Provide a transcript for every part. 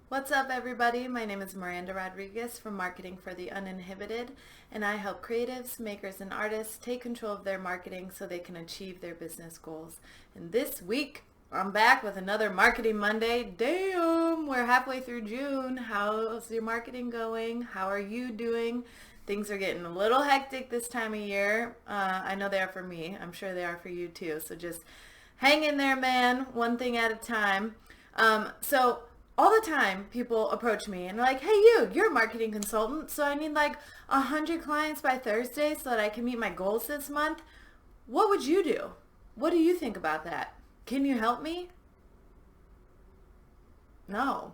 What's up, everybody? My name is Miranda Rodriguez from Marketing for the Uninhibited, and I help creatives, makers, and artists take control of their marketing so they can achieve their business goals. And this week, I'm back with another Marketing Monday. Damn, we're halfway through June. How's your marketing going? How are you doing? Things are getting a little hectic this time of year. I know they are for me. I'm sure they are for you too. So just hang in there, man. One thing at a time. So all the time people approach me and they're like, hey, you're a marketing consultant, so I need like 100 clients by Thursday so that I can meet my goals this month. What would you do? What do you think about that? Can you help me? No,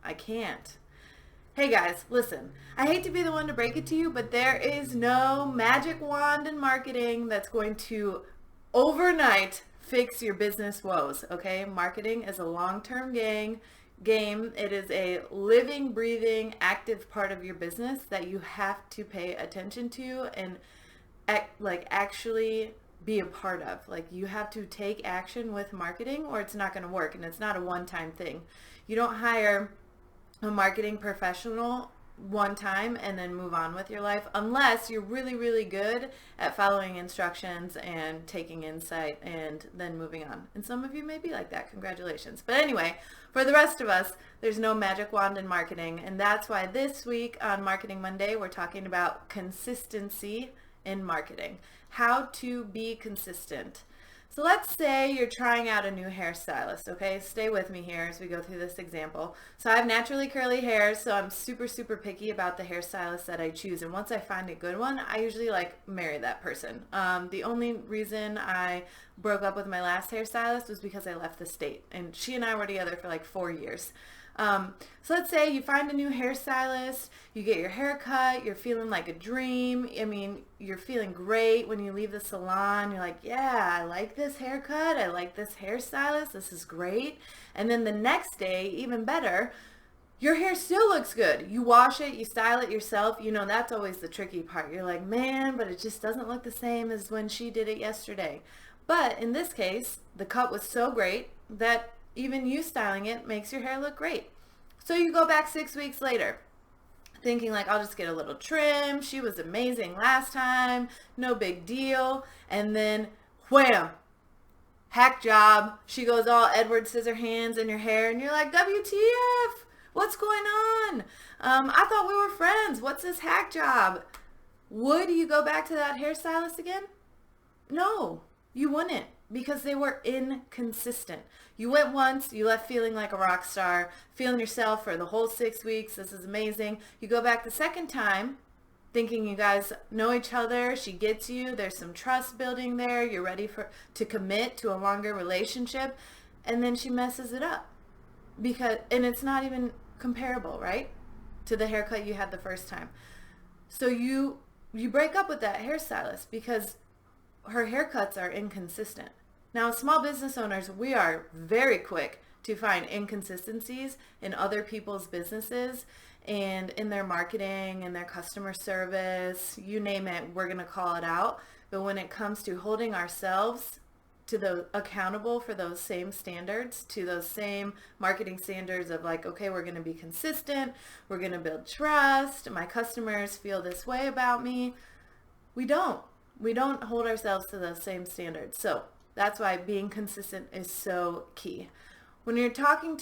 I can't. Hey guys, listen, I hate to be the one to break it to you, but there is no magic wand in marketing that's going to overnight fix your business woes, okay? Marketing is a long-term game. It is a living, breathing, active part of your business that you have to pay attention to and actually be a part of. Like, you have to take action with marketing or it's not going to work, and it's not a one-time thing. You don't hire a marketing professional one time and then move on with your life unless you're really, really good at following instructions and taking insight and then moving on. And some of you may be like that. Congratulations. But anyway, for the rest of us, there's no magic wand in marketing, and that's why this week on Marketing Monday we're talking about consistency in marketing. How to be consistent. So let's say you're trying out a new hairstylist, okay? Stay with me here as we go through this example. So I have naturally curly hair, so I'm super, super picky about the hairstylist that I choose. And once I find a good one, I usually marry that person. The only reason I broke up with my last hairstylist was because I left the state. And she and I were together for like 4 years. So let's say you find a new hairstylist, you get your hair cut, you're feeling like a dream. I mean, you're feeling great when you leave the salon. You're like, yeah, I like this haircut. I like this hairstylist. This is great. And then the next day, even better, your hair still looks good. You wash it, you style it yourself. You know, that's always the tricky part. You're like, man, but it just doesn't look the same as when she did it yesterday. But in this case, the cut was so great that even you styling it makes your hair look great. So you go back 6 weeks later thinking like, I'll just get a little trim. She was amazing last time. No big deal. And then wham, hack job. She goes all Edward Scissorhands in your hair and you're like, WTF? What's going on? I thought we were friends. What's this hack job? Would you go back to that hairstylist again? No, you wouldn't, because they were inconsistent. You went once, you left feeling like a rock star, feeling yourself for the whole 6 weeks. This is amazing. You go back the second time thinking you guys know each other, she gets you, there's some trust building there, you're ready to commit to a longer relationship, and then she messes it up. And it's not even comparable, right, to the haircut you had the first time. So you break up with that hairstylist because her haircuts are inconsistent. Now, small business owners, we are very quick to find inconsistencies in other people's businesses and in their marketing and their customer service, you name it, we're going to call it out. But when it comes to holding ourselves to the accountable for those same standards, to those same marketing standards of like, okay, we're going to be consistent, we're going to build trust, my customers feel this way about me, we don't hold ourselves to those same standards. So that's why being consistent is so key. When you're talking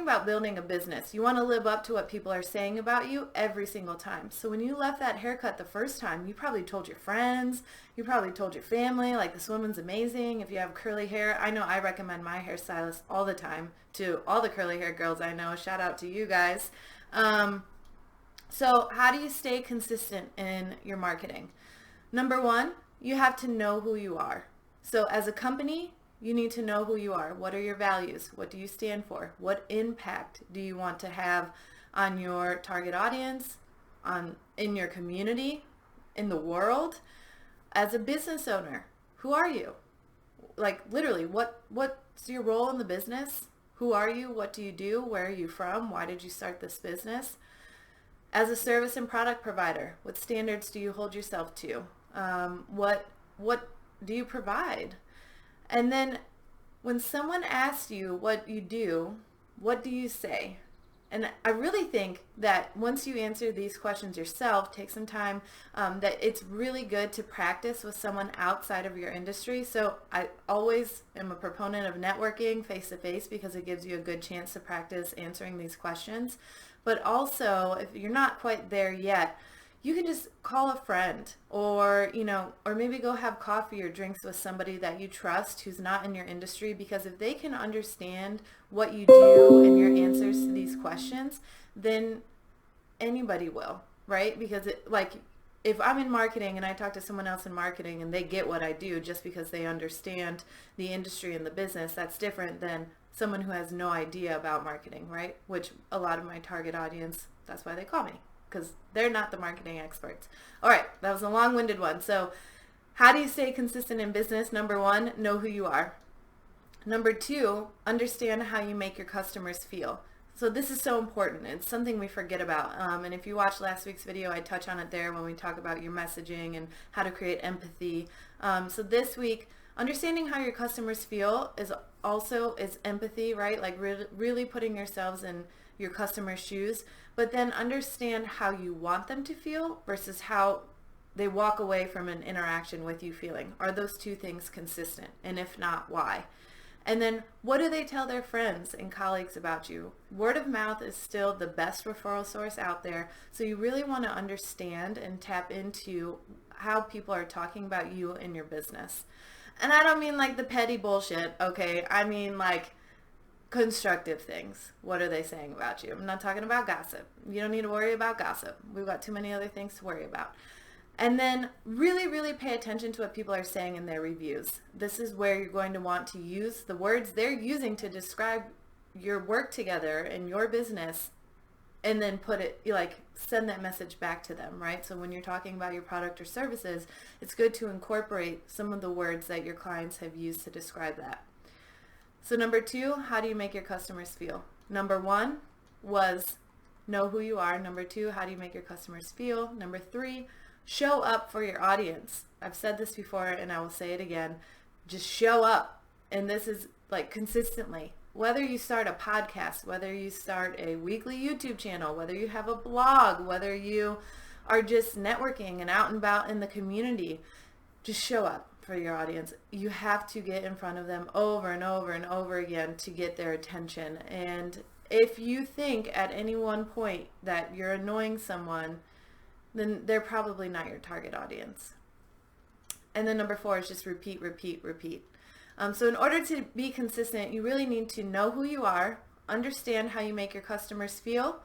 about building a business, you want to live up to what people are saying about you every single time. So when you left that haircut the first time, you probably told your friends, you probably told your family, like, this woman's amazing. If you have curly hair, I know I recommend my hairstylist all the time to all the curly hair girls I know. Shout out to you guys. So how do you stay consistent in your marketing? Number one, you have to know who you are. So as a company, you need to know who you are. What are your values? What do you stand for? What impact do you want to have on your target audience, in your community, in the world? As a business owner, who are you? Like, literally, what's your role in the business? Who are you? What do you do? Where are you from? Why did you start this business? As a service and product provider, what standards do you hold yourself to? What do you provide? And then when someone asks you what you do, what do you say? And I really think that once you answer these questions yourself, take some time, that it's really good to practice with someone outside of your industry. So I always am a proponent of networking face-to-face because it gives you a good chance to practice answering these questions. But also, if you're not quite there yet, you can just call a friend, or or maybe go have coffee or drinks with somebody that you trust who's not in your industry, because if they can understand what you do and your answers to these questions, then anybody will, right? Because if I'm in marketing and I talk to someone else in marketing and they get what I do just because they understand the industry and the business, that's different than someone who has no idea about marketing, right? Which a lot of my target audience, that's why they call me, because they're not the marketing experts. All right, that was a long-winded one. So how do you stay consistent in business? Number one, know who you are. Number two, understand how you make your customers feel. So this is so important. It's something we forget about. And if you watched last week's video, I touch on it there when we talk about your messaging and how to create empathy. So this week, understanding how your customers feel is empathy, right? Like really putting yourselves in your customer's shoes, but then understand how you want them to feel versus how they walk away from an interaction with you feeling. Are those two things consistent? And if not, why? And then what do they tell their friends and colleagues about you? Word of mouth is still the best referral source out there. So you really want to understand and tap into how people are talking about you and your business. And I don't mean like the petty bullshit, okay? I mean like constructive things. What are they saying about you? I'm not talking about gossip. You don't need to worry about gossip. We've got too many other things to worry about. And then really, really pay attention to what people are saying in their reviews. This is where you're going to want to use the words they're using to describe your work together and your business, and then send that message back to them, right? So when you're talking about your product or services, it's good to incorporate some of the words that your clients have used to describe that. So number two, how do you make your customers feel? Number one was know who you are. Number two, how do you make your customers feel? Number three, show up for your audience. I've said this before and I will say it again. Just show up. And this is like consistently. Whether you start a podcast, whether you start a weekly YouTube channel, whether you have a blog, whether you are just networking and out and about in the community, just show up for your audience. You have to get in front of them over and over and over again to get their attention. And if you think at any one point that you're annoying someone, then they're probably not your target audience. And then number four is just repeat, repeat, repeat. So in order to be consistent, you really need to know who you are, understand how you make your customers feel,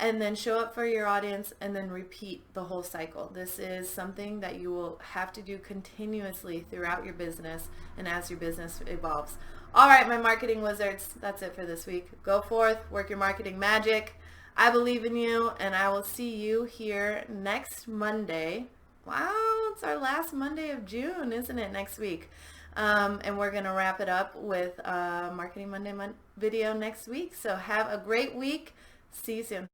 and then show up for your audience, and then repeat the whole cycle. This is something that you will have to do continuously throughout your business and as your business evolves. All right, my marketing wizards, that's it for this week. Go forth, work your marketing magic. I believe in you, and I will see you here next Monday. Wow, it's our last Monday of June, isn't it, next week? And we're going to wrap it up with a Marketing Monday video next week. So have a great week. See you soon.